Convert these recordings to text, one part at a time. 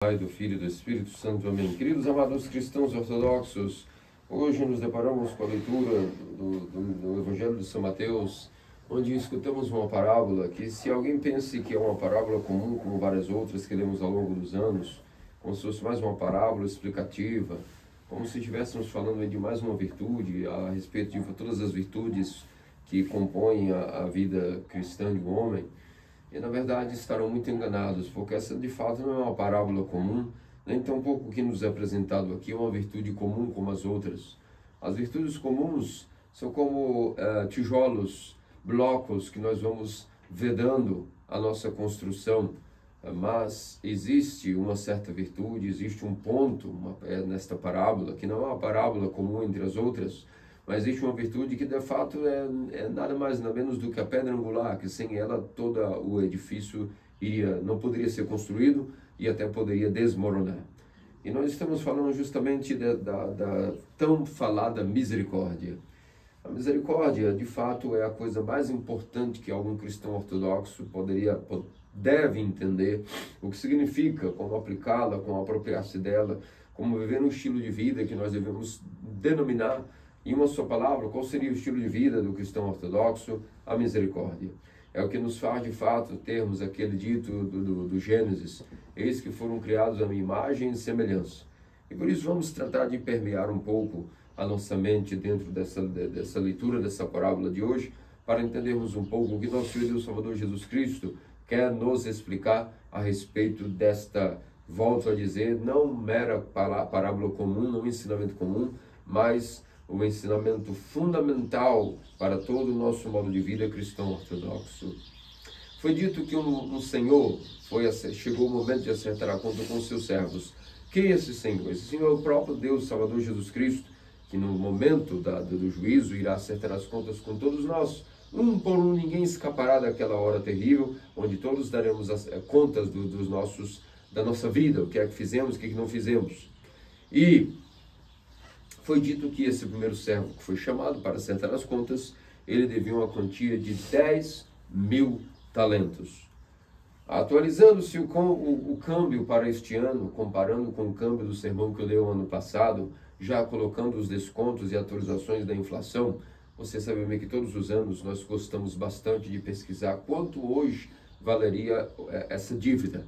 Pai, do Filho e do Espírito Santo. Amém. Queridos amados cristãos ortodoxos, hoje nos deparamos com a leitura do Evangelho de São Mateus, onde escutamos uma parábola que, se alguém pense que é uma parábola comum, como várias outras que lemos ao longo dos anos, como se fosse mais uma parábola explicativa, como se estivéssemos falando de mais uma virtude, a respeito de todas as virtudes que compõem a vida cristã de um homem, e na verdade estarão muito enganados, porque essa de fato não é uma parábola comum, nem tampouco o que nos é apresentado aqui é uma virtude comum como as outras. As virtudes comuns são como tijolos, blocos que nós vamos vedando a nossa construção, mas existe uma certa virtude, existe um ponto nesta parábola, que não é uma parábola comum entre as outras, mas existe uma virtude que de fato é nada mais nada menos do que a pedra angular, que sem ela todo o edifício não poderia ser construído e até poderia desmoronar. E nós estamos falando justamente da tão falada misericórdia. A misericórdia, de fato, é a coisa mais importante que algum cristão ortodoxo deve entender o que significa, como aplicá-la, como apropriar-se dela, como viver no estilo de vida que nós devemos denominar, em uma só palavra, qual seria o estilo de vida do cristão ortodoxo? A misericórdia. É o que nos faz, de fato, termos aquele dito do Gênesis: eis que foram criados a minha imagem e semelhança. E por isso vamos tratar de permear um pouco a nossa mente dentro dessa leitura, dessa parábola de hoje, para entendermos um pouco o que nosso Filho e Deus Salvador Jesus Cristo quer nos explicar a respeito desta, volto a dizer, não mera parábola comum, não ensinamento comum, mas um ensinamento fundamental para todo o nosso modo de vida cristão ortodoxo. Foi dito que um Senhor chegou o momento de acertar a conta com os seus servos. Quem é esse Senhor? Esse Senhor é o próprio Deus Salvador Jesus Cristo, que no momento do juízo irá acertar as contas com todos nós. Um por um, ninguém escapará daquela hora terrível, onde todos daremos as contas da nossa vida, o que é que fizemos, o que é que não fizemos. E foi dito que esse primeiro servo que foi chamado para acertar as contas, ele devia uma quantia de 10.000 talentos. Atualizando-se o câmbio para este ano, comparando com o câmbio do sermão que eu dei o ano passado, já colocando os descontos e atualizações da inflação, você sabe bem que todos os anos nós gostamos bastante de pesquisar quanto hoje valeria essa dívida.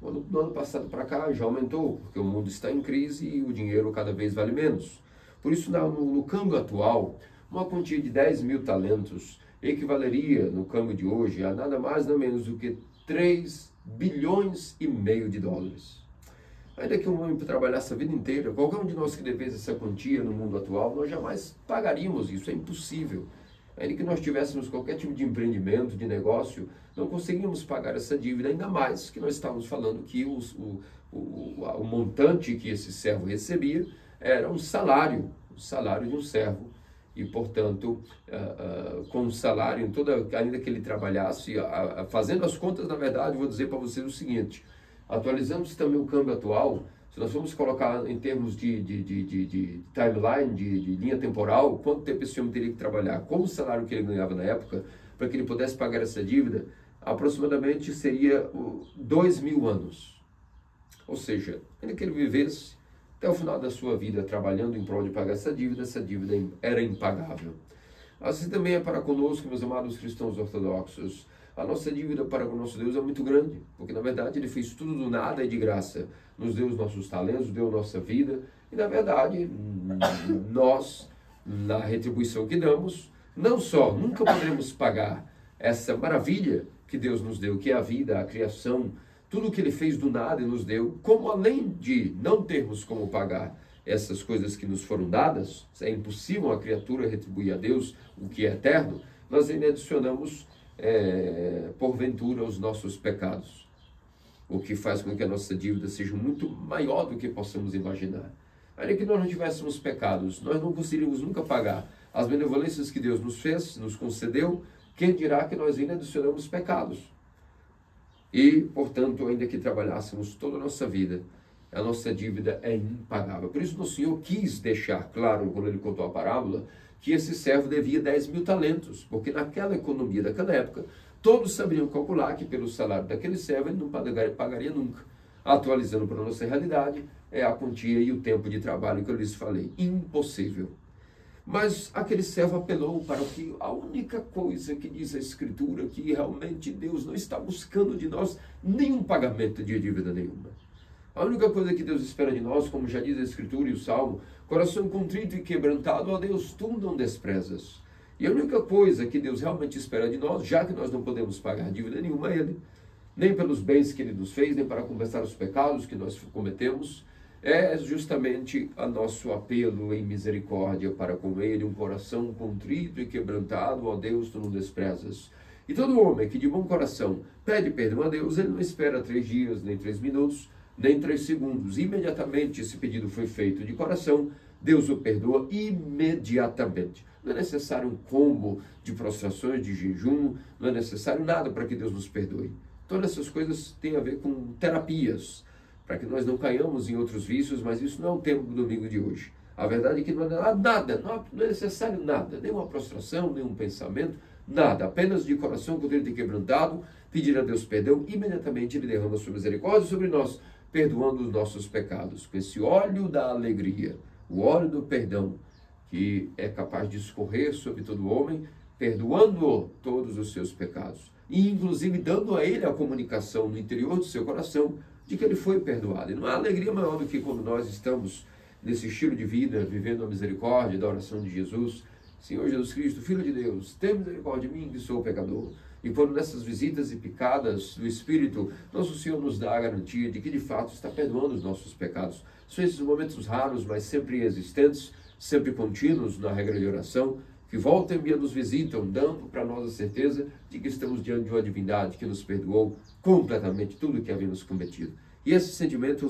No ano passado para cá já aumentou, porque o mundo está em crise e o dinheiro cada vez vale menos. Por isso, no câmbio atual, uma quantia de 10.000 talentos equivaleria, no câmbio de hoje, a nada mais nada menos do que 3,5 bilhões de dólares. Ainda que um homem trabalhasse a vida inteira, qualquer um de nós que devesse essa quantia no mundo atual, nós jamais pagaríamos isso, é impossível. Ainda que nós tivéssemos qualquer tipo de empreendimento, de negócio, não conseguiríamos pagar essa dívida, ainda mais que nós estávamos falando que o montante que esse servo recebia era um salário de um servo. E, portanto, com o salário, ainda que ele trabalhasse, fazendo as contas, na verdade, vou dizer para vocês o seguinte: atualizando-se também o câmbio atual, se nós formos colocar em termos de timeline, de linha temporal, quanto tempo esse homem teria que trabalhar, como o salário que ele ganhava na época, para que ele pudesse pagar essa dívida, aproximadamente seria 2.000 anos. Ou seja, ainda que ele vivesse até o final da sua vida trabalhando em prol de pagar essa dívida era impagável. Assim também é para conosco, meus amados cristãos ortodoxos. A nossa dívida para com o nosso Deus é muito grande, porque na verdade Ele fez tudo do nada e de graça. Nos deu os nossos talentos, deu a nossa vida, e na verdade nós, na retribuição que damos, nunca poderemos pagar essa maravilha que Deus nos deu, que é a vida, a criação, tudo que Ele fez do nada e nos deu, como além de não termos como pagar essas coisas que nos foram dadas, é impossível uma criatura retribuir a Deus o que é eterno, nós ainda adicionamos porventura os nossos pecados, o que faz com que a nossa dívida seja muito maior do que possamos imaginar. Ainda que nós não tivéssemos pecados, nós não conseguiríamos nunca pagar as benevolências que Deus nos fez, nos concedeu, quem dirá que nós ainda adicionamos pecados. E, portanto, ainda que trabalhássemos toda a nossa vida, a nossa dívida é impagável. Por isso, o Senhor quis deixar claro, quando Ele contou a parábola, que esse servo devia 10.000 talentos, porque naquela economia daquela época, todos sabiam calcular que pelo salário daquele servo ele não pagaria nunca. atualizando para a nossa realidade, é a quantia e o tempo de trabalho que eu lhes falei. Impossível. Mas aquele servo apelou para que a única coisa que diz a Escritura, que realmente Deus não está buscando de nós nenhum pagamento de dívida nenhuma. A única coisa que Deus espera de nós, como já diz a Escritura e o Salmo, coração contrito e quebrantado, ó Deus, tu não desprezas. E a única coisa que Deus realmente espera de nós, já que nós não podemos pagar dívida nenhuma a Ele, nem pelos bens que Ele nos fez, nem para compensar os pecados que nós cometemos, é justamente o nosso apelo em misericórdia para com Ele, um coração contrito e quebrantado, ó Deus, tu não desprezas. E todo homem que de bom coração pede perdão a Deus, ele não espera 3 dias, nem 3 minutos, nem 3 segundos. Imediatamente esse pedido foi feito de coração, Deus o perdoa imediatamente. Não é necessário um combo de prostrações, de jejum, não é necessário nada para que Deus nos perdoe. Todas essas coisas têm a ver com terapias, para que nós não caiamos em outros vícios, mas isso não é o tema do domingo de hoje. A verdade é que não é nada, não é necessário nada, nenhuma prostração, nenhum pensamento, nada. Apenas de coração contrito e quebrantado, pedir a Deus perdão, imediatamente Ele derrama sua misericórdia sobre nós, perdoando os nossos pecados, com esse óleo da alegria, o óleo do perdão, que é capaz de escorrer sobre todo homem, perdoando todos os seus pecados, e inclusive dando a ele a comunicação no interior do seu coração, de que ele foi perdoado. E não há alegria maior do que quando nós estamos nesse estilo de vida, vivendo a misericórdia da oração de Jesus. Senhor Jesus Cristo, Filho de Deus, tem misericórdia de mim, que sou pecador. E quando nessas visitas e picadas do Espírito, nosso Senhor nos dá a garantia de que de fato está perdoando os nossos pecados. São esses momentos raros, mas sempre existentes, sempre contínuos na regra de oração, que volta e meia nos visitam, dando para nós a certeza de que estamos diante de uma divindade que nos perdoou completamente tudo o que havíamos cometido. E esse sentimento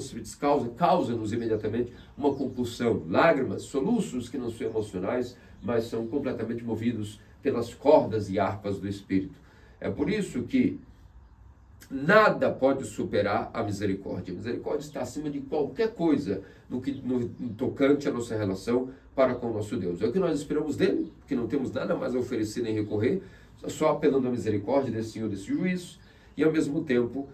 causa-nos imediatamente uma compulsão, lágrimas, soluços que não são emocionais, mas são completamente movidos pelas cordas e harpas do Espírito. É por isso que nada pode superar a misericórdia. A misericórdia está acima de qualquer coisa no tocante à nossa relação para com o nosso Deus. É o que nós esperamos dele, que não temos nada mais a oferecer nem recorrer, só apelando à misericórdia desse Senhor, desse juiz, e ao mesmo tempo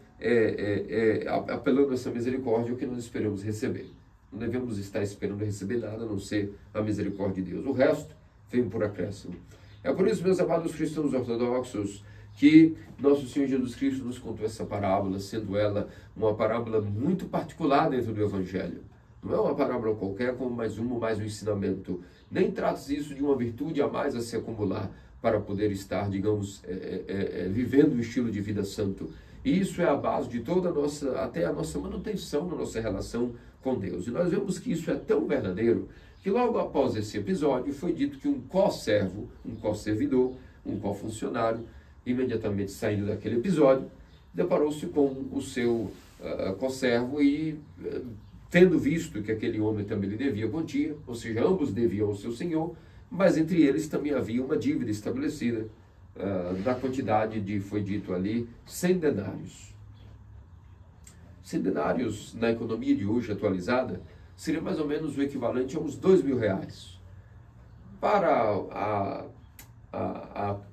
apelando a essa misericórdia, o que nós esperamos receber. Não devemos estar esperando receber nada a não ser a misericórdia de Deus. O resto vem por acréscimo. É por isso, meus amados cristãos ortodoxos, que nosso Senhor Jesus Cristo nos contou essa parábola, sendo ela uma parábola muito particular dentro do Evangelho. Não é uma parábola qualquer, como mais um ensinamento. Nem trata-se isso de uma virtude a mais a se acumular para poder estar, digamos, vivendo um estilo de vida santo. E isso é a base de toda até a nossa manutenção na nossa relação com Deus. E nós vemos que isso é tão verdadeiro que logo após esse episódio foi dito que um co-servo, um co-servidor, um co-funcionário, imediatamente saindo daquele episódio, deparou-se com o seu co-servo e, tendo visto que aquele homem também lhe devia quantia, ou seja, ambos deviam ao seu senhor, mas entre eles também havia uma dívida estabelecida na quantidade foi dito ali, 100 denários. 100 denários, na economia de hoje atualizada, seria mais ou menos o equivalente a uns R$2.000. Para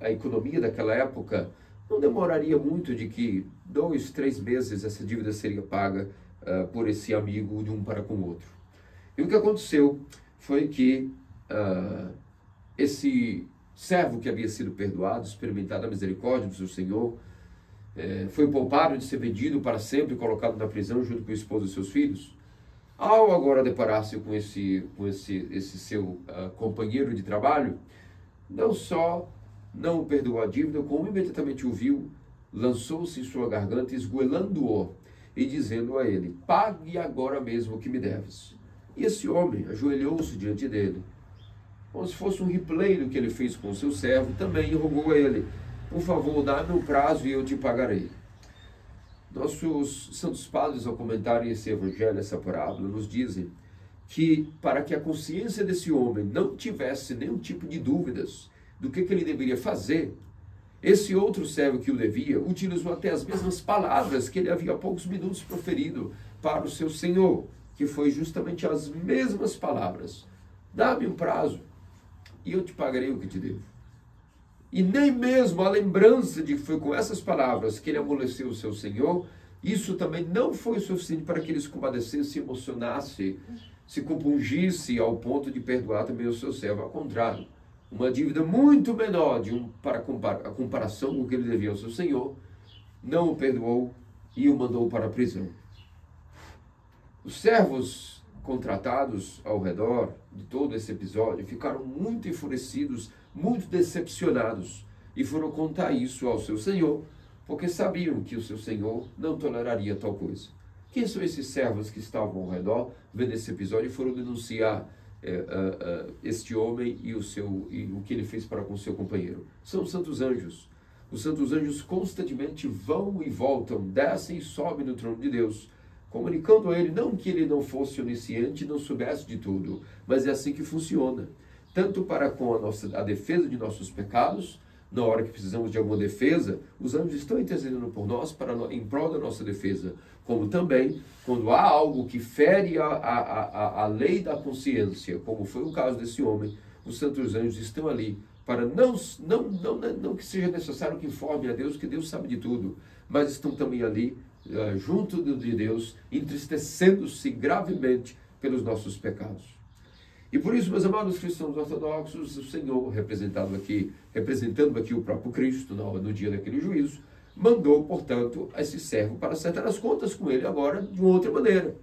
a economia daquela época, não demoraria muito de que 2, 3 meses essa dívida seria paga por esse amigo de um para com o outro. E o que aconteceu foi que esse servo que havia sido perdoado, experimentado a misericórdia do seu Senhor, foi poupado de ser vendido para sempre e colocado na prisão junto com o esposo e seus filhos. Ao agora deparar-se com esse seu companheiro de trabalho, não só não perdoou a dívida, como imediatamente o viu, lançou-se em sua garganta, esgoelando-o e dizendo a ele: pague agora mesmo o que me deves. E esse homem ajoelhou-se diante dele, como se fosse um replay do que ele fez com o seu servo, também rogou a ele: por favor, dá-me um prazo e eu te pagarei. Nossos santos padres, ao comentarem esse evangelho, essa parábola, nos dizem que para que a consciência desse homem não tivesse nenhum tipo de dúvidas do que ele deveria fazer, esse outro servo que o devia utilizou até as mesmas palavras que ele havia há poucos minutos proferido para o seu senhor, que foi justamente as mesmas palavras: dá-me um prazo e eu te pagarei o que te devo. E nem mesmo a lembrança de que foi com essas palavras que ele amoleceu o seu senhor isso também não foi o suficiente para que ele se compadecesse, se emocionasse, se compungisse ao ponto de perdoar também o seu servo. Ao contrário, uma dívida muito menor para a comparação com o que ele devia ao seu senhor, não o perdoou e o mandou para a prisão. Os servos contratados ao redor de todo esse episódio ficaram muito enfurecidos, muito decepcionados, e foram contar isso ao seu senhor, porque sabiam que o seu senhor não toleraria tal coisa. Quem são esses servos que estavam ao redor, vendo esse episódio, e foram denunciar este homem e o que ele fez para com seu companheiro? São os santos anjos. Os santos anjos constantemente vão e voltam, descem e sobem no trono de Deus, comunicando a ele, não que ele não fosse onisciente, não soubesse de tudo, mas é assim que funciona. Tanto para com a defesa de nossos pecados, na hora que precisamos de alguma defesa, os anjos estão intercedendo por nós em prol da nossa defesa, como também quando há algo que fere a lei da consciência, como foi o caso desse homem, os santos anjos estão ali para não que seja necessário que informe a Deus, que Deus sabe de tudo, mas estão também ali junto de Deus, entristecendo-se gravemente pelos nossos pecados. E por isso, meus amados cristãos ortodoxos, o Senhor, representando aqui o próprio Cristo no dia daquele juízo, mandou, portanto, esse servo para acertar as contas com ele agora de uma outra maneira.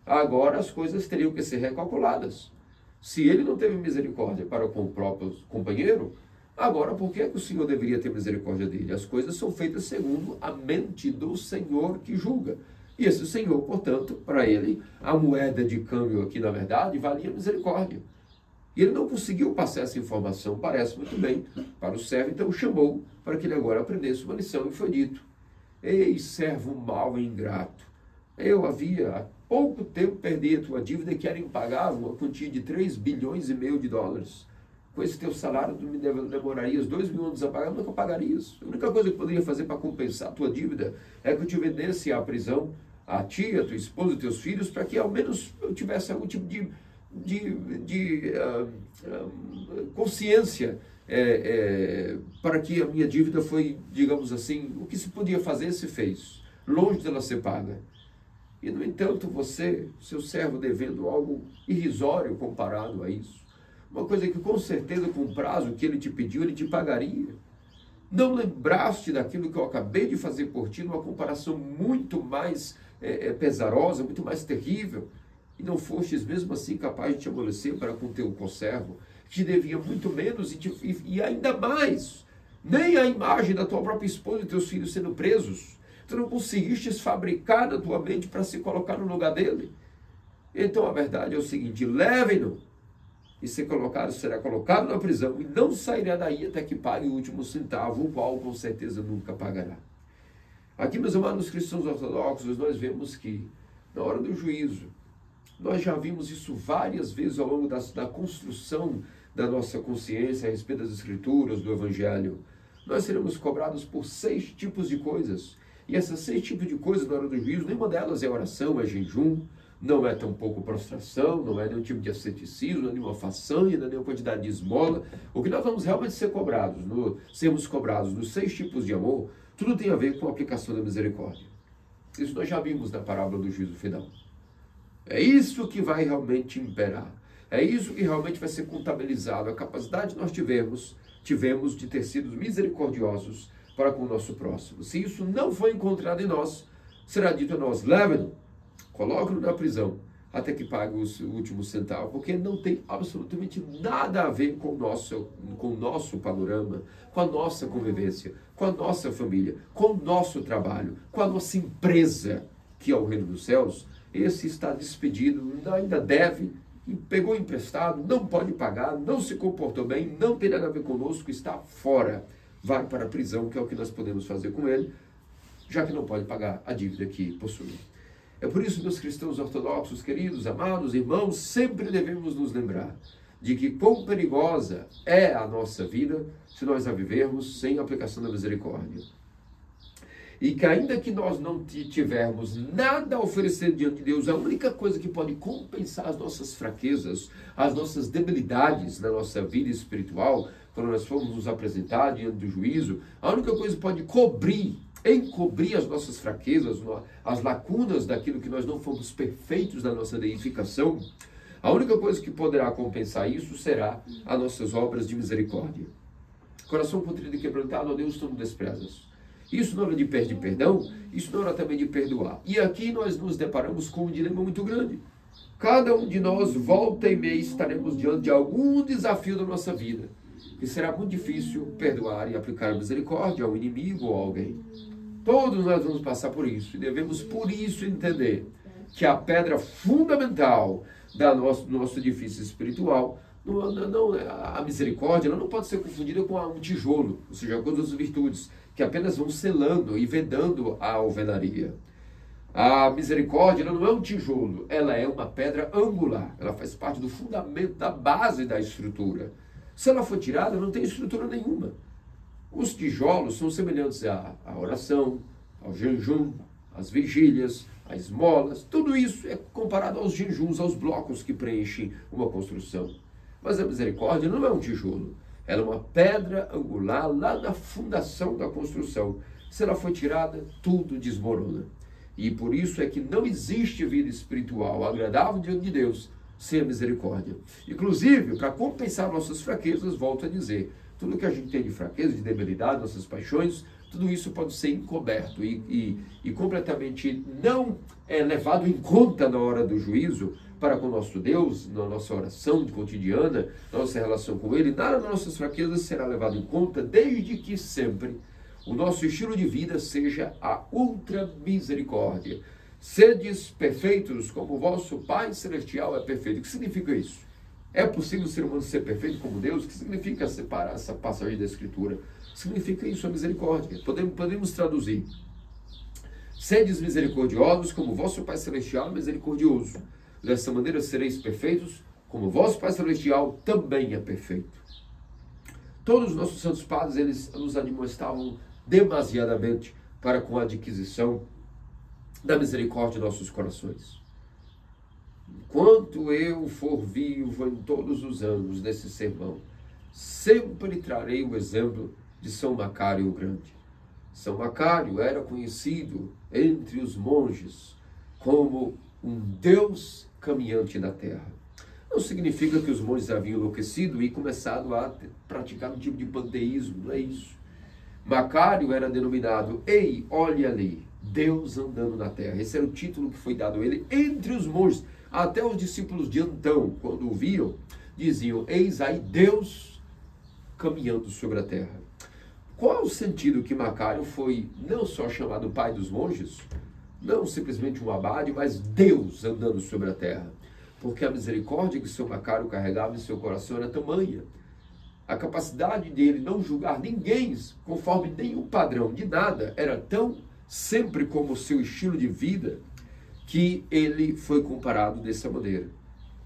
Agora as coisas teriam que ser recalculadas. Se ele não teve misericórdia para com o próprio companheiro, agora por que o Senhor deveria ter misericórdia dele? As coisas são feitas segundo a mente do Senhor que julga. E esse Senhor, portanto, para ele, a moeda de câmbio aqui, na verdade, valia misericórdia. E ele não conseguiu passar essa informação, parece muito bem, para o servo, então chamou para que ele agora aprendesse uma lição, e foi dito: ei, servo mau e ingrato, eu havia há pouco tempo perdi a tua dívida, que era impagável, uma quantia de 3,5 bilhões de dólares. Com esse teu salário, tu me demorarias 2 mil anos a pagar, nunca pagarias. A única coisa que eu poderia fazer para compensar a tua dívida é que eu te vendesse à prisão, a ti, a tua esposa, e teus filhos, para que ao menos eu tivesse algum tipo de consciência, para que a minha dívida foi, digamos assim, o que se podia fazer se fez, longe dela ser paga. E, no entanto, você, seu servo, devendo algo irrisório comparado a isso, uma coisa que com certeza, com o prazo que ele te pediu, ele te pagaria. Não lembraste daquilo que eu acabei de fazer por ti, numa comparação muito mais pesarosa, muito mais terrível, e não fostes mesmo assim capaz de te amolecer para com teu conservo, que te devia muito menos e ainda mais, nem a imagem da tua própria esposa e teus filhos sendo presos, tu não conseguistes fabricar na tua mente para se colocar no lugar dele. Então a verdade é o seguinte: levem-no, e será colocado na prisão, e não sairá daí até que pague o último centavo, o qual com certeza nunca pagará. Aqui, meus amados cristãos ortodoxos, nós vemos que, na hora do juízo, nós já vimos isso várias vezes ao longo da construção da nossa consciência a respeito das Escrituras, do Evangelho. Nós seremos cobrados por 6 tipos de coisas. E essas 6 tipos de coisas, na hora do juízo, nenhuma delas é oração, é jejum, não é tampouco prostração, não é nenhum tipo de asceticismo, não é nenhuma façanha, não é nenhuma quantidade de esmola. O que nós vamos realmente sermos cobrados nos 6 tipos de amor, tudo tem a ver com a aplicação da misericórdia. Isso nós já vimos na parábola do juízo final. É isso que vai realmente imperar. É isso que realmente vai ser contabilizado. A capacidade que nós tivemos de ter sido misericordiosos para com o nosso próximo. Se isso não for encontrado em nós, será dito a nós: leve-no, coloque-no na prisão, até que pague o último centavo, porque não tem absolutamente nada a ver com o nosso panorama, com a nossa convivência, com a nossa família, com o nosso trabalho, com a nossa empresa, que é o reino dos céus. Esse está despedido, ainda deve, pegou emprestado, não pode pagar, não se comportou bem, não tem nada a ver conosco, está fora, vai para a prisão, que é o que nós podemos fazer com ele, já que não pode pagar a dívida que possui. É por isso, meus cristãos ortodoxos, queridos, amados irmãos, sempre devemos nos lembrar de que quão perigosa é a nossa vida se nós a vivermos sem a aplicação da misericórdia. E que ainda que nós não tivermos nada a oferecer diante de Deus, a única coisa que pode compensar as nossas fraquezas, as nossas debilidades na nossa vida espiritual, quando nós formos nos apresentar diante do juízo, a única coisa que pode cobrir encobrir as nossas fraquezas, as lacunas daquilo que nós não fomos perfeitos na nossa edificação, a única coisa que poderá compensar isso será as nossas obras de misericórdia. Coração contrito e quebrantado, ó Deus, tu não desprezas. Isso na hora de pedir perdão, isso na hora também de perdoar. E aqui nós nos deparamos com um dilema muito grande. Cada um de nós, volta e meia, estaremos diante de algum desafio da nossa vida, que será muito difícil perdoar e aplicar a misericórdia ao inimigo ou a alguém. Todos nós vamos passar por isso, e devemos por isso entender que a pedra fundamental do nosso edifício espiritual, a misericórdia, ela não pode ser confundida com um tijolo, ou seja, com outras virtudes, que apenas vão selando e vedando a alvenaria. A misericórdia, ela não é um tijolo, ela é uma pedra angular, ela faz parte do fundamento, da base da estrutura. Se ela for tirada, não tem estrutura nenhuma. Os tijolos são semelhantes à oração, ao jejum, às vigílias, às esmolas, tudo isso é comparado aos jejuns, aos blocos que preenchem uma construção. Mas a misericórdia não é um tijolo, ela é uma pedra angular lá na fundação da construção. Se ela for tirada, tudo desmorona. E por isso é que não existe vida espiritual agradável diante de Deus sem a misericórdia. Inclusive, para compensar nossas fraquezas, volto a dizer, tudo que a gente tem de fraqueza, de debilidade, nossas paixões, tudo isso pode ser encoberto e completamente não levado em conta na hora do juízo para com o nosso Deus, na nossa oração cotidiana, na nossa relação com Ele. Nada das nossas fraquezas será levado em conta, desde que sempre o nosso estilo de vida seja a ultra misericórdia. Sedes perfeitos como o vosso Pai Celestial é perfeito. O que significa isso? É possível o ser humano ser perfeito como Deus? O que significa separar essa passagem da Escritura? Significa isso, a misericórdia. Podemos traduzir. Sedes misericordiosos como o vosso Pai Celestial é misericordioso. Dessa maneira sereis perfeitos como o vosso Pai Celestial também é perfeito. Todos os nossos santos padres, eles nos admoestavam demasiadamente para com a adquisição da misericórdia de nossos corações. Enquanto eu for vivo em todos os anos desse sermão, sempre trarei o exemplo de São Macário o Grande. São Macário era conhecido entre os monges como um Deus caminhante na terra. Não significa que os monges haviam enlouquecido e começado a praticar um tipo de panteísmo, não é isso. Macário era denominado, ei, olha ali, Deus andando na terra. Esse era o título que foi dado a ele entre os monges. Até os discípulos de Antão, quando o viam, diziam, eis aí Deus caminhando sobre a terra. Qual o sentido que Macário foi não só chamado pai dos monges, não simplesmente um abade, mas Deus andando sobre a terra? Porque a misericórdia que São Macário carregava em seu coração era tamanha. A capacidade dele não julgar ninguém conforme nenhum padrão de nada era tão sempre como o seu estilo de vida que ele foi comparado dessa maneira.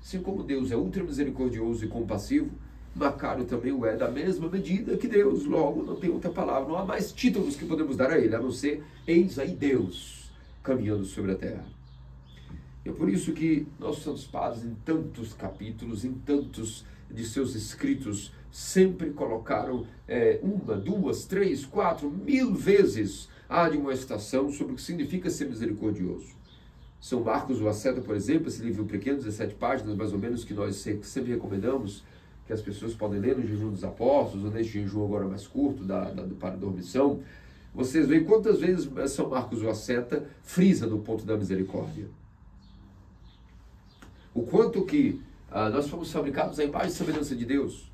Assim como Deus é ultra misericordioso e compassivo, Macário também o é da mesma medida que Deus. Logo, não tem outra palavra, não há mais títulos que podemos dar a ele, a não ser, eis aí Deus caminhando sobre a terra. É por isso que nossos santos padres, em tantos capítulos, em tantos de seus escritos, sempre colocaram 1, 2, 3, 4, 1000 vezes a admoestação sobre o que significa ser misericordioso. São Marcos o Asceta, por exemplo, esse livro pequeno, 17 páginas, mais ou menos, que nós sempre recomendamos, que as pessoas podem ler no Jejum dos Apóstolos, ou neste jejum agora mais curto, para a dormição. Vocês veem quantas vezes São Marcos o Asceta frisa no ponto da misericórdia. O quanto que nós fomos fabricados à imagem e semelhança de Deus.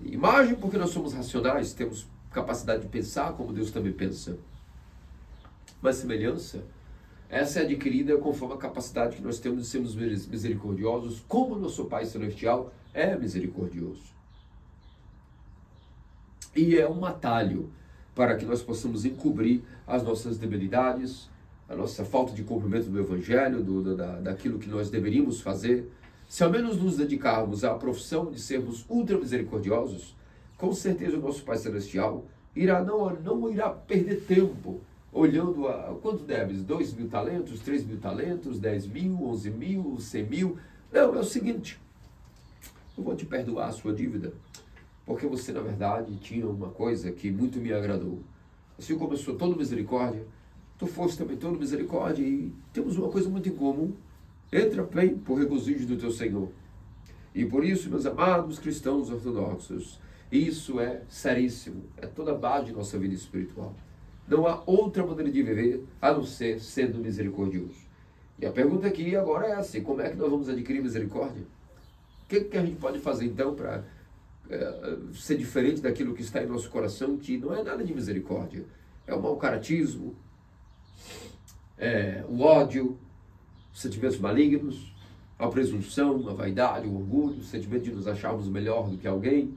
Imagem porque nós somos racionais, temos capacidade de pensar como Deus também pensa. Mas semelhança, essa é adquirida conforme a capacidade que nós temos de sermos misericordiosos, como nosso Pai Celestial é misericordioso. E é um atalho para que nós possamos encobrir as nossas debilidades, a nossa falta de cumprimento do Evangelho, daquilo que nós deveríamos fazer. Se ao menos nos dedicarmos à profissão de sermos ultra misericordiosos, com certeza o nosso Pai Celestial não irá perder tempo olhando quanto deves, 2.000 talentos, 3.000 talentos, 10.000, 11.000, 100.000. Não, é o seguinte, eu vou te perdoar a sua dívida, porque você na verdade tinha uma coisa que muito me agradou. assim como eu sou todo misericórdia, tu foste também todo misericórdia, e temos uma coisa muito em comum. Entra bem por regozijo do teu Senhor. E por isso, meus amados cristãos ortodoxos, isso é seríssimo, é toda a base de nossa vida espiritual. Não há outra maneira de viver a não ser sendo misericordioso. E a pergunta aqui agora é assim: como é que nós vamos adquirir misericórdia? O que a gente pode fazer então para ser diferente daquilo que está em nosso coração, que não é nada de misericórdia? É o mau caratismo, o ódio, sentimentos malignos, a presunção, a vaidade, o orgulho, o sentimento de nos acharmos melhor do que alguém.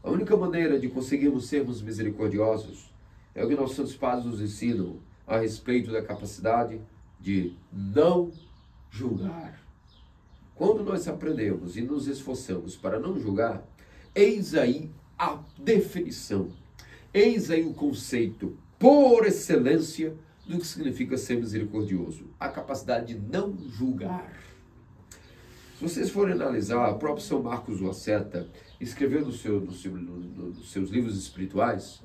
A única maneira de conseguirmos sermos misericordiosos é o que nossos santos padres nos ensinam a respeito da capacidade de não julgar. Quando nós aprendemos e nos esforçamos para não julgar, eis aí a definição, eis aí o conceito por excelência do que significa ser misericordioso, a capacidade de não julgar. Se vocês forem analisar, o próprio São Marcos o Asceta escreveu nos seus livros espirituais,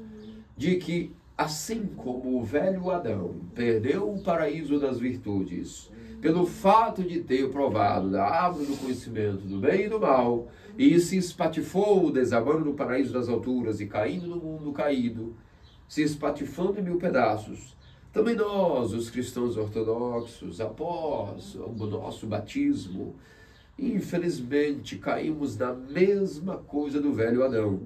de que assim como o velho Adão perdeu o paraíso das virtudes pelo fato de ter provado da árvore do conhecimento do bem e do mal, e se espatifou, desabando no paraíso das alturas e caindo no mundo caído, se espatifando em 1000 pedaços, também nós, os cristãos ortodoxos, após o nosso batismo, infelizmente caímos na mesma coisa do velho Adão.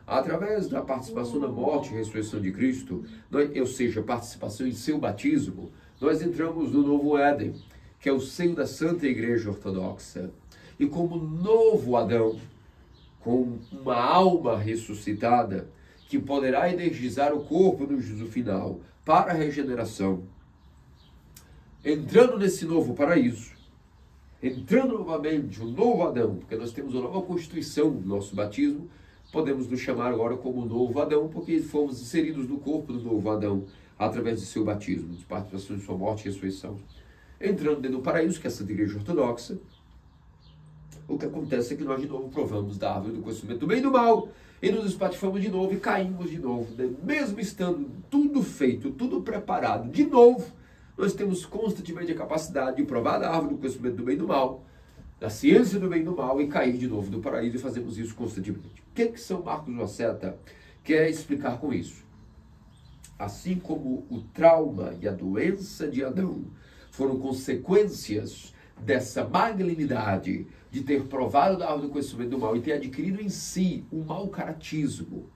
Através da participação na morte e ressurreição de Cristo, ou seja, participação em seu batismo, nós entramos no novo Éden, que é o seio da Santa Igreja Ortodoxa. E como novo Adão, com uma alma ressuscitada, que poderá energizar o corpo no juízo final para a regeneração, entrando nesse novo paraíso, entrando novamente um novo Adão, porque nós temos uma nova constituição do nosso batismo, podemos nos chamar agora como novo Adão, porque fomos inseridos no corpo do novo Adão, através de seu batismo, de participação em sua morte e ressurreição. Entrando dentro do paraíso, que é a Santa Igreja Ortodoxa, o que acontece é que nós de novo provamos da árvore do conhecimento do bem e do mal, e nos espatifamos de novo e caímos de novo, mesmo estando tudo feito, tudo preparado, de novo, nós temos constantemente a capacidade de provar da árvore do conhecimento do bem e do mal, da ciência do bem e do mal, e cair de novo do paraíso, e fazemos isso constantemente. O que São Marcos o Asceta quer explicar com isso? Assim como o trauma e a doença de Adão foram consequências dessa magnanimidade de ter provado da árvore do conhecimento do mal e ter adquirido em si um mau caratismo,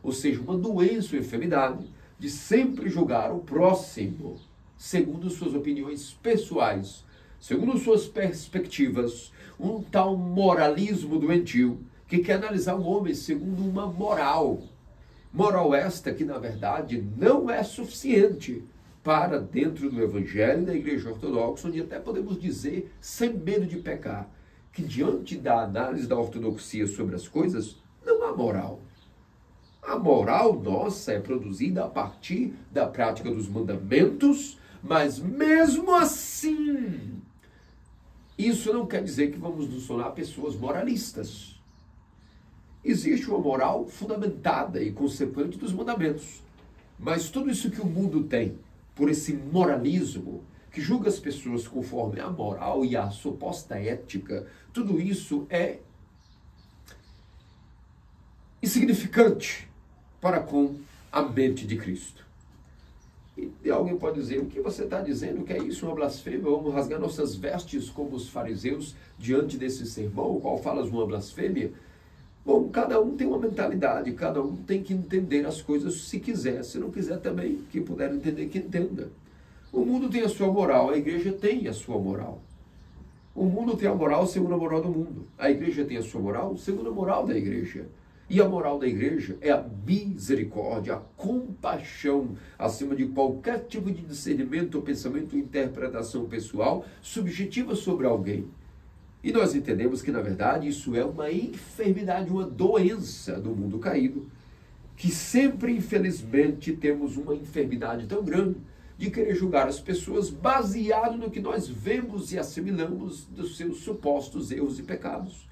ou seja, uma doença ou enfermidade de sempre julgar o próximo segundo suas opiniões pessoais, segundo suas perspectivas, um tal moralismo doentio que quer analisar o homem segundo uma moral esta que na verdade não é suficiente para dentro do Evangelho da Igreja Ortodoxa, onde até podemos dizer, sem medo de pecar, que diante da análise da ortodoxia sobre as coisas, não há moral. A moral nossa é produzida a partir da prática dos mandamentos, mas mesmo assim, isso não quer dizer que vamos nos tornar pessoas moralistas. Existe uma moral fundamentada e consequente dos mandamentos, mas tudo isso que o mundo tem, por esse moralismo, que julga as pessoas conforme a moral e a suposta ética, tudo isso é insignificante para com a mente de Cristo. E alguém pode dizer, o que você está dizendo? Que é isso, uma blasfêmia? Vamos rasgar nossas vestes como os fariseus diante desse sermão, o qual falas uma blasfêmia? Bom, cada um tem uma mentalidade, cada um tem que entender as coisas se quiser, se não quiser também, quem puder entender, que entenda. O mundo tem a sua moral, a igreja tem a sua moral. O mundo tem a moral segundo a moral do mundo. A igreja tem a sua moral segundo a moral da igreja. E a moral da igreja é a misericórdia, a compaixão, acima de qualquer tipo de discernimento, pensamento ou interpretação pessoal subjetiva sobre alguém. E nós entendemos que, na verdade, isso é uma enfermidade, uma doença do mundo caído, que sempre, infelizmente, temos uma enfermidade tão grande de querer julgar as pessoas baseado no que nós vemos e assimilamos dos seus supostos erros e pecados.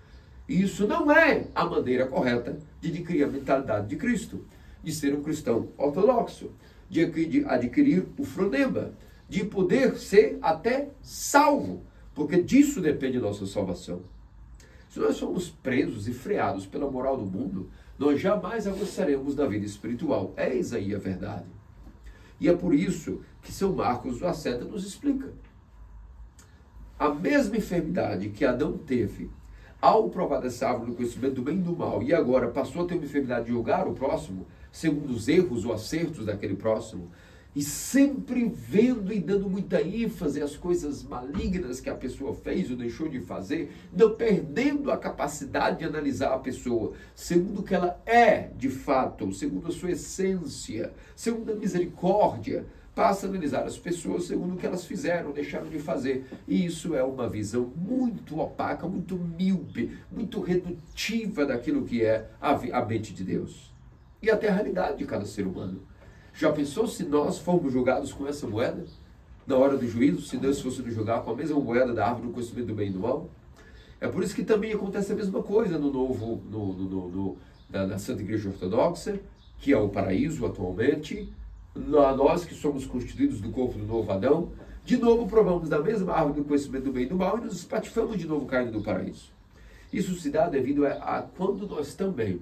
E isso não é a maneira correta de adquirir a mentalidade de Cristo. de ser um cristão ortodoxo, de adquirir o fronema, de poder ser até salvo, porque disso depende a nossa salvação. Se nós somos presos e freados pela moral do mundo, nós jamais avançaremos na vida espiritual. Eis aí a verdade. E é por isso que São Marcos do Asceta nos explica. A mesma enfermidade que Adão teve ao provar dessa árvore do conhecimento do bem e do mal, e agora passou a ter uma enfermidade de julgar o próximo, segundo os erros ou acertos daquele próximo, e sempre vendo e dando muita ênfase às coisas malignas que a pessoa fez ou deixou de fazer, não perdendo a capacidade de analisar a pessoa, segundo o que ela é de fato, segundo a sua essência, segundo a misericórdia, passa a analisar as pessoas segundo o que elas fizeram, deixaram de fazer. E isso é uma visão muito opaca, muito míope, muito redutiva daquilo que é a mente de Deus. E até a realidade de cada ser humano. Já pensou se nós formos julgados com essa moeda? Na hora do juízo, se Deus fosse nos julgar com a mesma moeda da árvore do conhecimento do bem e do mal? É por isso que também acontece a mesma coisa na Santa Igreja Ortodoxa, que é o paraíso atualmente. Nós que somos constituídos do corpo do novo Adão, de novo provamos da mesma árvore do conhecimento do bem e do mal e nos espatifamos de novo caindo do paraíso. Isso se dá devido a quando nós também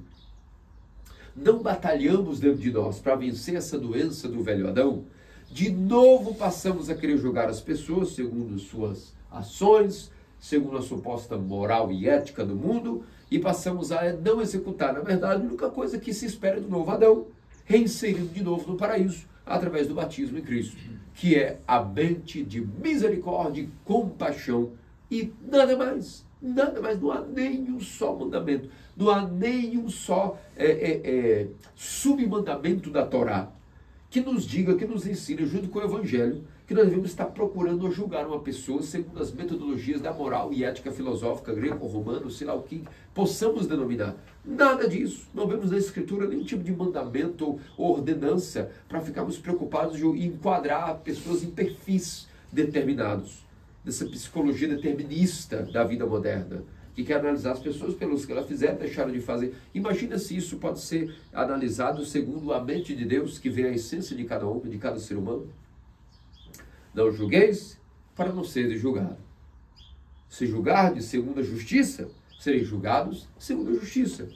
não batalhamos dentro de nós para vencer essa doença do velho Adão, de novo passamos a querer julgar as pessoas segundo suas ações, segundo a suposta moral e ética do mundo, e passamos a não executar, na verdade, a única coisa que se espera do novo Adão, reinserido de novo no paraíso, através do batismo em Cristo, que é a mente de misericórdia e compaixão, e nada mais. Nada mais, não há nenhum só mandamento, não há nenhum só submandamento da Torá que nos diga, que nos ensina, junto com o Evangelho, que nós devemos estar procurando julgar uma pessoa segundo as metodologias da moral e ética filosófica greco-romana, sei lá o que possamos denominar. Nada disso. Não vemos na Escritura nenhum tipo de mandamento ou ordenança para ficarmos preocupados em enquadrar pessoas em perfis determinados. Dessa psicologia determinista da vida moderna, que quer analisar as pessoas pelos que elas fizeram, deixaram de fazer. Imagina se isso pode ser analisado segundo a mente de Deus, que vê a essência de cada homem, de cada ser humano. Não julgueis para não seres julgados. Se julgardes segundo a justiça, sereis julgados segundo a justiça.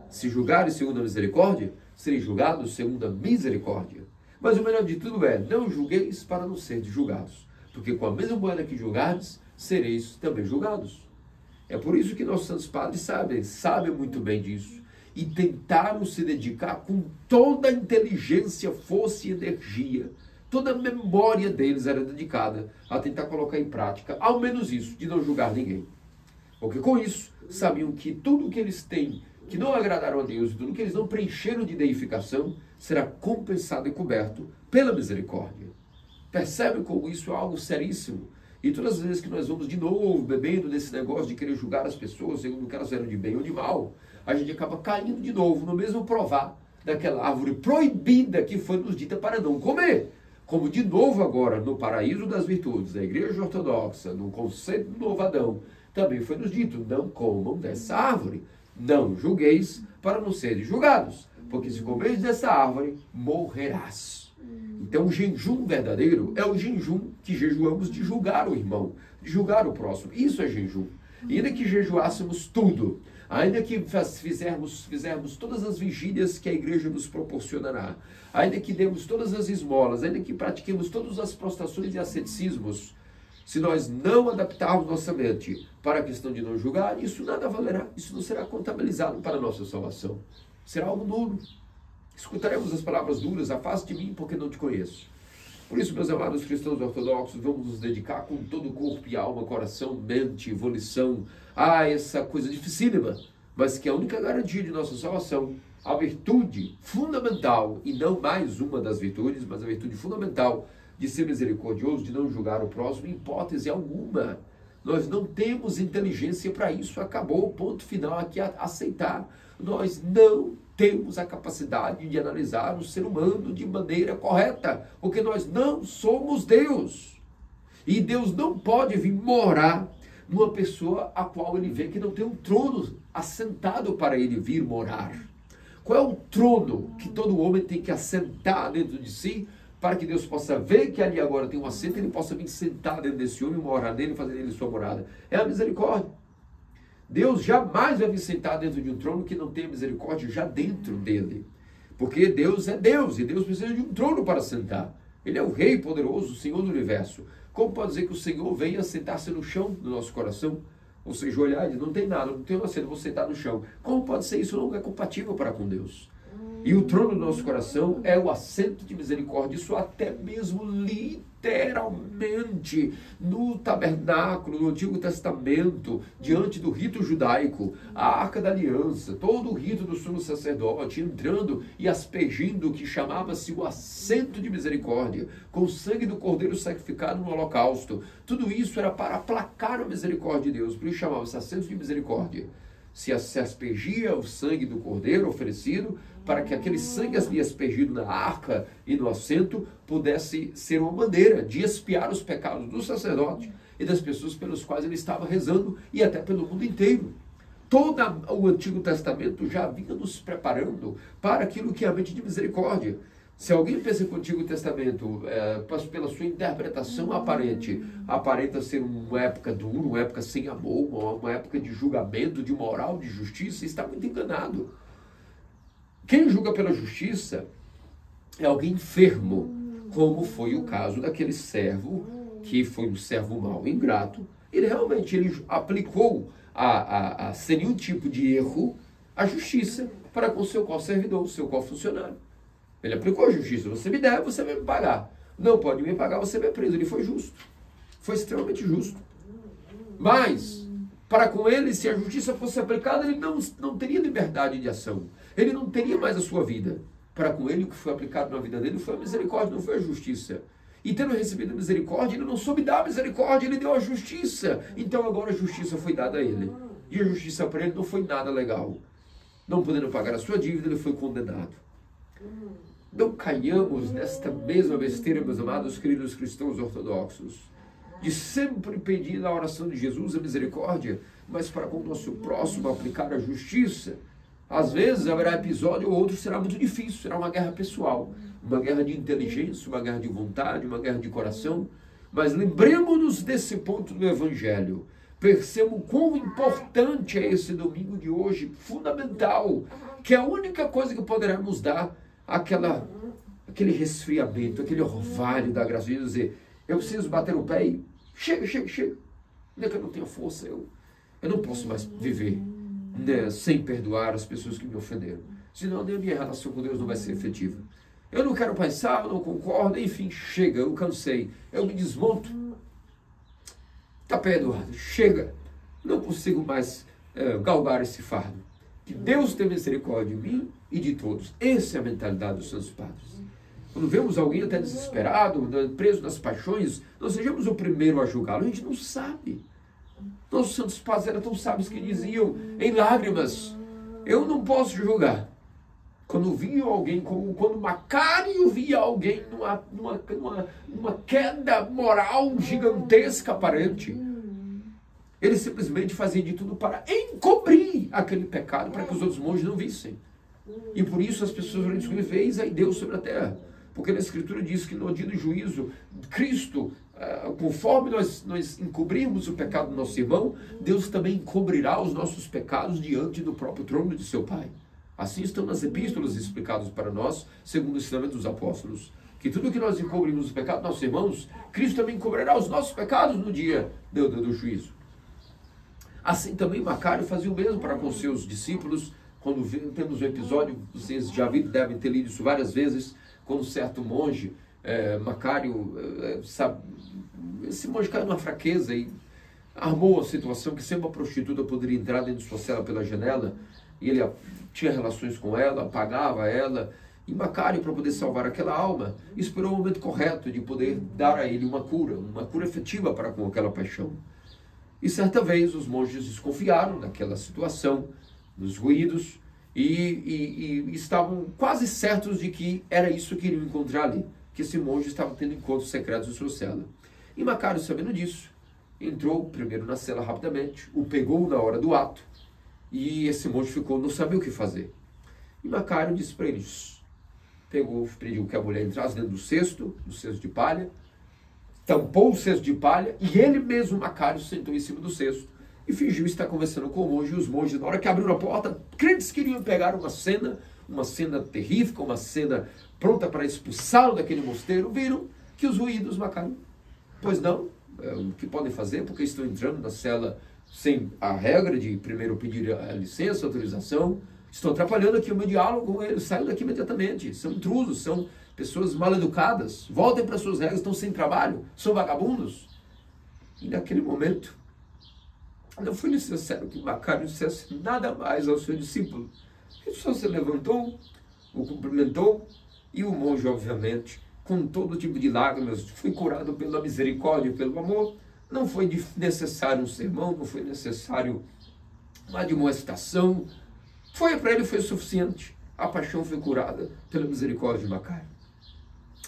Se julgardes segundo a misericórdia, sereis julgados segundo a misericórdia. Mas o melhor de tudo é, não julgueis para não seres julgados. Porque com a mesma moeda que julgardes, sereis também julgados. É por isso que nossos santos padres sabem muito bem disso. E tentaram se dedicar com toda a inteligência, força e energia. Toda a memória deles era dedicada a tentar colocar em prática, ao menos isso, de não julgar ninguém. Porque com isso, sabiam que tudo que eles têm, que não agradaram a Deus, tudo que eles não preencheram de deificação, será compensado e coberto pela misericórdia. Percebe como isso é algo seríssimo? E todas as vezes que nós vamos de novo bebendo nesse negócio de querer julgar as pessoas segundo o que elas eram de bem ou de mal, a gente acaba caindo de novo no mesmo provar daquela árvore proibida que foi nos dita para não comer. Como de novo agora no paraíso das virtudes, da Igreja Ortodoxa, no conceito do novo Adão, também foi nos dito, não comam dessa árvore, não julgueis para não serem julgados, porque se comeres dessa árvore, morrerás. Então o jejum verdadeiro é o jejum que jejuamos de julgar o irmão, de julgar o próximo. Isso é jejum. E ainda que jejuássemos tudo, ainda que fizermos todas as vigílias que a igreja nos proporcionará, ainda que demos todas as esmolas, ainda que pratiquemos todas as prostrações e asceticismos, se nós não adaptarmos nossa mente para a questão de não julgar, isso nada valerá, isso não será contabilizado para a nossa salvação. Será algo nulo. Escutaremos as palavras duras, afaste de mim porque não te conheço. Por isso, meus amados cristãos ortodoxos, vamos nos dedicar com todo o corpo e alma, coração, mente, volição, a essa coisa dificílima, mas que é a única garantia de nossa salvação, a virtude fundamental, e não mais uma das virtudes, mas a virtude fundamental de ser misericordioso, de não julgar o próximo, em hipótese alguma. Nós não temos inteligência para isso, acabou, ponto final, aqui a aceitar. Nós não temos a capacidade de analisar o ser humano de maneira correta, porque nós não somos Deus. E Deus não pode vir morar numa pessoa a qual ele vê que não tem um trono assentado para ele vir morar. Qual é o trono que todo homem tem que assentar dentro de si, para que Deus possa ver que ali agora tem um assento e ele possa vir sentar dentro desse homem, morar nele e fazer dele sua morada? É a misericórdia. Deus jamais vai vir sentar dentro de um trono que não tenha misericórdia já dentro dele. Porque Deus é Deus e Deus precisa de um trono para sentar. Ele é o Rei poderoso, o Senhor do universo. Como pode dizer que o Senhor venha sentar-se no chão do nosso coração? Ou seja, olhar e dizer, não tem nada, não tem um assento, vou sentar no chão. Como pode ser isso? Não é compatível para com Deus. E o trono do nosso coração é o assento de misericórdia. Isso até mesmo literalmente no tabernáculo, no Antigo Testamento, diante do rito judaico, a Arca da Aliança, todo o rito do sumo sacerdote, entrando e aspergindo o que chamava-se o assento de misericórdia, com o sangue do cordeiro sacrificado no holocausto. Tudo isso era para aplacar a misericórdia de Deus, por isso chamava-se assento de misericórdia. Se aspergia o sangue do cordeiro oferecido, para que aquele sangue ali aspergido na arca e no assento pudesse ser uma maneira de expiar os pecados do sacerdote e das pessoas pelas quais ele estava rezando, e até pelo mundo inteiro. Todo o Antigo Testamento já vinha nos preparando para aquilo que é a mente de misericórdia. Se alguém pensa que o Antigo Testamento, pela sua interpretação aparente, aparenta ser uma época dura, uma época sem amor, uma época de julgamento, de moral, de justiça, está muito enganado. Quem julga pela justiça é alguém enfermo, como foi o caso daquele servo, que foi um servo mau, ingrato. Ele aplicou sem nenhum tipo de erro a justiça para com o seu co-servidor, o seu co-funcionário. Ele aplicou a justiça. Você me deve, você vai me pagar. Não pode me pagar, você vai preso. Ele foi justo. Foi extremamente justo. Mas, para com ele, se a justiça fosse aplicada, ele não teria liberdade de ação. Ele não teria mais a sua vida. Para com ele, o que foi aplicado na vida dele foi a misericórdia, não foi a justiça. E tendo recebido a misericórdia, ele não soube dar a misericórdia, ele deu a justiça. Então agora a justiça foi dada a ele. E a justiça para ele não foi nada legal. Não podendo pagar a sua dívida, ele foi condenado. Não caiamos nesta mesma besteira, meus amados queridos cristãos ortodoxos, de sempre pedir na oração de Jesus a misericórdia, mas para com o nosso próximo aplicar a justiça. Às vezes haverá episódio ou outro, será muito difícil, será uma guerra pessoal, uma guerra de inteligência, uma guerra de vontade, uma guerra de coração. Mas lembremos-nos desse ponto do Evangelho. Percebam quão importante é esse domingo de hoje, fundamental, que é a única coisa que poderá nos dar aquele resfriamento, aquele orvalho da graça de dizer, eu preciso bater o pé e chega. Ainda que eu não tenha força, eu não posso mais viver, né, sem perdoar as pessoas que me ofenderam. Senão a minha relação com Deus não vai ser efetiva. Eu não quero pensar, eu não concordo, enfim, chega, eu cansei, eu me desmonto. Está perdoado, chega, não consigo mais galgar esse fardo. Que Deus tenha misericórdia de mim e de todos. Essa é a mentalidade dos santos padres. Quando vemos alguém até desesperado, preso nas paixões, não sejamos o primeiro a julgá-lo. A gente não sabe. Nossos santos padres eram tão sábios que diziam em lágrimas, eu não posso julgar. Quando viam alguém, quando Macário via alguém numa queda moral gigantesca aparente, ele simplesmente fazia de tudo para encobrir aquele pecado, para que os outros monges não vissem. E por isso as pessoas vão descobrir, vez aí Deus sobre a terra. Porque na Escritura diz que no dia do juízo, Cristo, conforme nós encobrimos o pecado do nosso irmão, Deus também encobrirá os nossos pecados diante do próprio trono de seu Pai. Assim estão nas epístolas explicadas para nós, segundo o ensinamento dos apóstolos. Que tudo que nós encobrimos o pecado dos nossos irmãos, Cristo também encobrirá os nossos pecados no dia do juízo. Assim também Macário fazia o mesmo para com seus discípulos. Quando temos um episódio, vocês já devem ter lido isso várias vezes, quando um certo monge, Macário, esse monge caiu numa fraqueza e armou a situação que sempre uma prostituta poderia entrar dentro de sua cela pela janela, e ele tinha relações com ela, pagava ela, e Macário, para poder salvar aquela alma, esperou o momento correto de poder dar a ele uma cura efetiva para com aquela paixão. E certa vez os monges desconfiaram daquela situação, dos ruídos, e estavam quase certos de que era isso que iriam encontrar ali, que esse monge estava tendo encontros secretos em sua cela. E Macário, sabendo disso, entrou primeiro na cela rapidamente, o pegou na hora do ato, e esse monge não sabia o que fazer. E Macário disse para eles, pediu que a mulher entrasse dentro do cesto de palha, tampou o cesto de palha, e ele mesmo, Macário, sentou em cima do cesto e fingiu estar conversando com o monge. E os monges, na hora que abriram a porta, crentes queriam pegar uma cena terrífica, uma cena pronta para expulsá-lo daquele mosteiro, viram que os ruídos, Macário, pois não, o que podem fazer, porque estão entrando na cela sem a regra de primeiro pedir a licença, a autorização, estão atrapalhando aqui o meu diálogo com eles, saiam daqui imediatamente, são intrusos, são pessoas mal educadas, voltem para suas regras, estão sem trabalho, são vagabundos. E naquele momento, não foi necessário que Macário dissesse nada mais ao seu discípulo. Ele só se levantou, o cumprimentou, e o monge, obviamente, com todo tipo de lágrimas, foi curado pela misericórdia e pelo amor. Não foi necessário um sermão, não foi necessário uma admoestação. Para ele foi suficiente. A paixão foi curada pela misericórdia de Macário.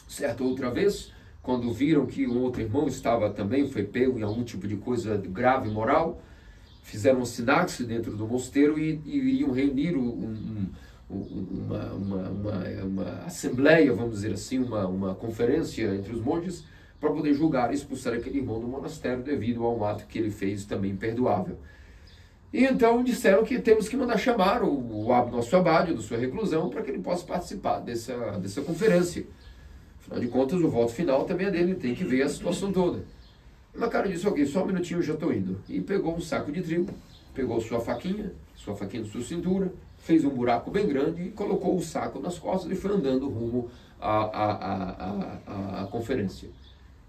Certa outra vez, quando viram que um outro irmão foi pego em algum tipo de coisa grave, moral, fizeram um sinaxe dentro do mosteiro e iriam reunir uma assembleia, vamos dizer assim, uma conferência entre os monges, para poder julgar e expulsar aquele irmão do monastério devido a um ato que ele fez também imperdoável. E então disseram que temos que mandar chamar o nosso abade da sua reclusão para que ele possa participar dessa conferência. Afinal de contas, o voto final também é dele, tem que ver a situação toda. E Macário disse, ok, só um minutinho, eu já estou indo. E pegou um saco de trigo, pegou sua faquinha na sua cintura, fez um buraco bem grande e colocou o saco nas costas e foi andando rumo à conferência.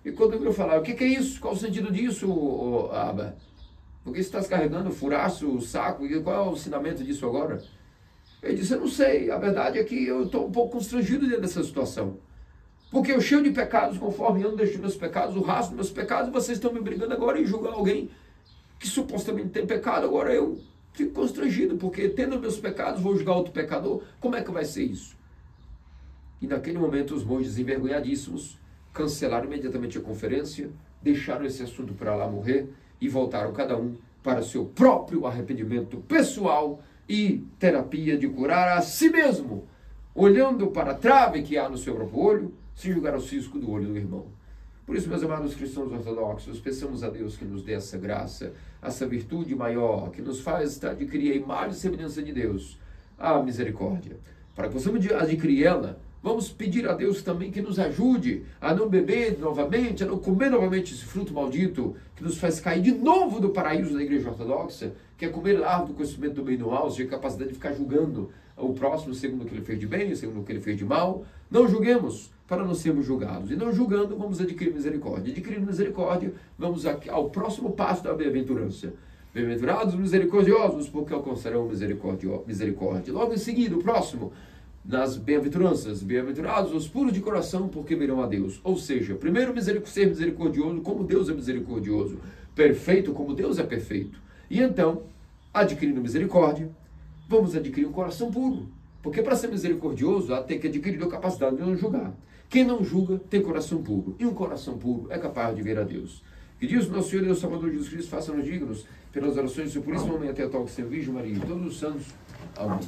E quando eu falar, o que é isso? Qual o sentido disso, Abba? Por que você está carregando furaço, o saco? E qual é o ensinamento disso agora? Ele disse, eu não sei, a verdade é que eu estou um pouco constrangido dentro dessa situação. Porque eu cheio de pecados, conforme ando deixando meus pecados, o rastro dos meus pecados, e vocês estão me brigando agora em julgar alguém que supostamente tem pecado. Agora eu fico constrangido, porque tendo meus pecados, vou julgar outro pecador. Como é que vai ser isso? E naquele momento os monges envergonhadíssimos cancelaram imediatamente a conferência, deixaram esse assunto para lá morrer e voltaram cada um para seu próprio arrependimento pessoal e terapia de curar a si mesmo, olhando para a trave que há no seu próprio olho, sem julgar o cisco do olho do irmão. Por isso, meus amados cristãos ortodoxos, peçamos a Deus que nos dê essa graça, essa virtude maior, que nos faz adquirir a imagem e semelhança de Deus, a misericórdia. Para que possamos adquirir ela, vamos pedir a Deus também que nos ajude a não beber novamente, a não comer novamente esse fruto maldito, que nos faz cair de novo do paraíso da Igreja Ortodoxa, que é comer árvore do conhecimento do bem e do mal, seja capacidade de ficar julgando o próximo segundo o que ele fez de bem, segundo o que ele fez de mal. Não julguemos para não sermos julgados. E não julgando, vamos adquirir misericórdia. Adquirindo misericórdia, vamos ao próximo passo da bem-aventurança. Bem-aventurados misericordiosos, porque alcançarão misericórdia. Logo em seguida, o próximo, nas bem-aventuranças, bem-aventurados os puros de coração, porque verão a Deus. Ou seja, primeiro ser misericordioso como Deus é misericordioso, perfeito como Deus é perfeito. E então, adquirindo misericórdia, vamos adquirir um coração puro. Porque para ser misericordioso, tem que adquirir a capacidade de não julgar. Quem não julga tem coração puro. E um coração puro é capaz de ver a Deus. Que Deus, nosso Senhor e Deus Salvador Jesus Cristo, faça-nos dignos pelas orações do seu puríssimo momento até a tal que se Virgem Maria e todos os santos. Amém.